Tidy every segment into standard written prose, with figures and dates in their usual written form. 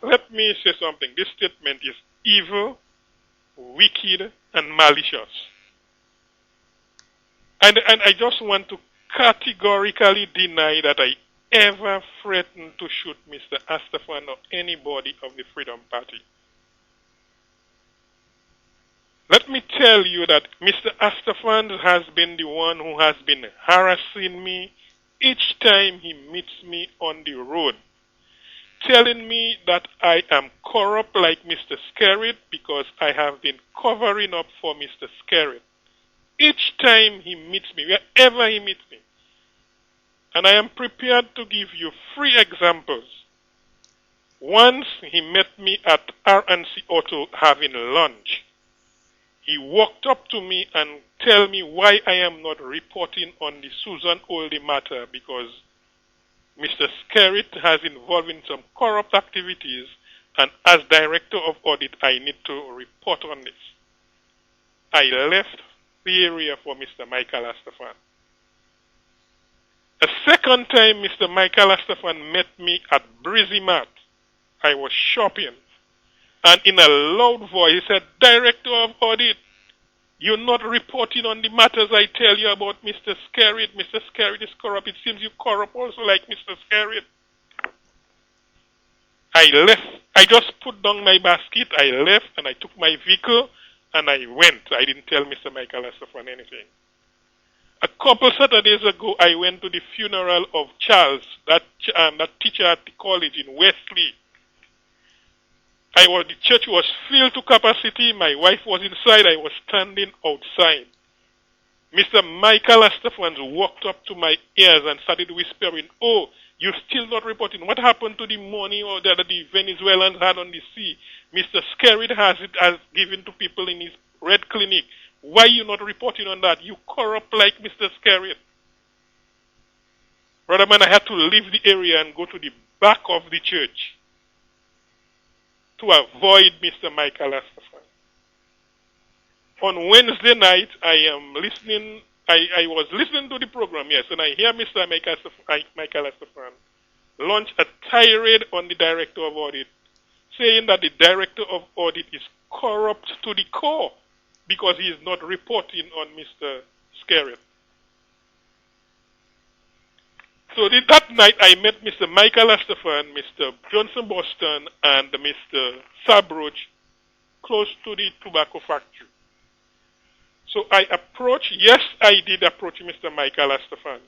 let me say something. This statement is evil, wicked, and malicious. And I just want to categorically deny that I ever threatened to shoot Mr. Astaphan or anybody of the Freedom Party. Let me tell you that Mr. Astaphan has been the one who has been harassing me each time he meets me on the road, telling me that I am corrupt like Mr. Skerrit because I have been covering up for Mr. Skerrit. Each time he meets me, wherever he meets me. And I am prepared to give you 3 examples. Once he met me at RNC Auto having lunch. He walked up to me and tell me why I am not reporting on the Susan Oldie matter because Mr. Skerrit has involved in some corrupt activities, and as Director of Audit, I need to report on this. I left the area for Mr. Michael Astaphan. A second time, Mr. Michael Astaphan met me at Breezy Mart. I was shopping, and in a loud voice, he said, Director of Audit, you're not reporting on the matters I tell you about Mr. Skerrit. Mr. Skerrit is corrupt. It seems you corrupt also like Mr. Skerrit. I left. I just put down my basket. I left and I took my vehicle and I went. I didn't tell Mr. Michael Astaphan anything. A couple Saturdays ago, I went to the funeral of Charles, that teacher at the college in Wesley. The church was filled to capacity. My wife was inside. I was standing outside. Mr. Michael Astaphan walked up to my ears and started whispering, oh, you're still not reporting. What happened to the money or that the Venezuelans had on the sea? Mr. Skerrit has given to people in his red clinic. Why are you not reporting on that? You corrupt like Mr. Skerrit. Brother man, I had to leave the area and go to the back of the church to avoid Mr. Michael Astaphan. On Wednesday night, I was listening to the program, yes, and I hear Mr. Michael Astaphan launch a tirade on the Director of Audit, saying that the Director of Audit is corrupt to the core because he is not reporting on Mr. Skerrit. So that night I met Mr. Michael Astaphan, Mr. Johnson Boston, and Mr. Sabroach close to the tobacco factory. So I did approach Mr. Michael Astaphan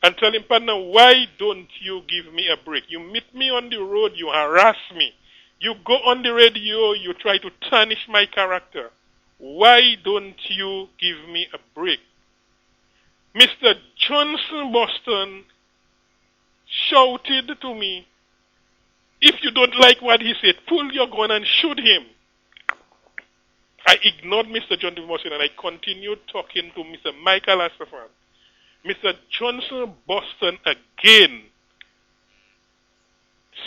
and tell him, partner, why don't you give me a break? You meet me on the road, you harass me. You go on the radio, you try to tarnish my character. Why don't you give me a break? Mr. Johnson Boston shouted to me, if you don't like what he said, pull your gun and shoot him. I ignored Mr. Johnson Boston and I continued talking to Mr. Michael Astaphan. Mr. Johnson Boston again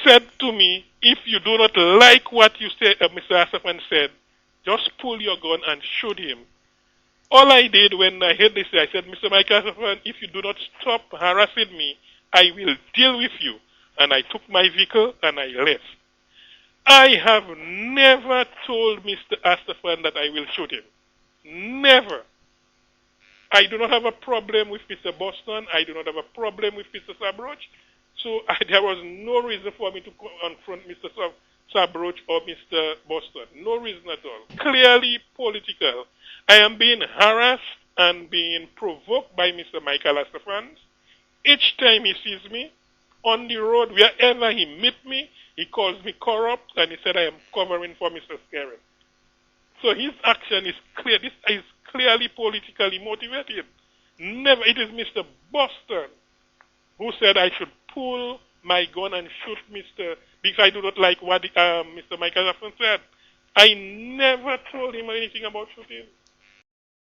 said to me, if you do not like what you say, Mr. Astaphan said, just pull your gun and shoot him. All I did when I heard this, I said, Mr. Michael Astaphan, if you do not stop harassing me, I will deal with you. And I took my vehicle and I left. I have never told Mr. Astaphan that I will shoot him. Never. I do not have a problem with Mr. Boston. I do not have a problem with Mr. Sabroach. So there was no reason for me to confront Mr. Sabroach or Mr. Boston. No reason at all. Clearly political. I am being harassed and being provoked by Mr. Michael Astaphan. Each time he sees me on the road, wherever he meets me, he calls me corrupt and he said I am covering for Mr. Skerrit. So his action is clear. This is clearly politically motivated. Never. It is Mr. Boston who said I should pull my gun and shoot because I do not like what Mr. Michael Astaphan said. I never told him anything about shooting.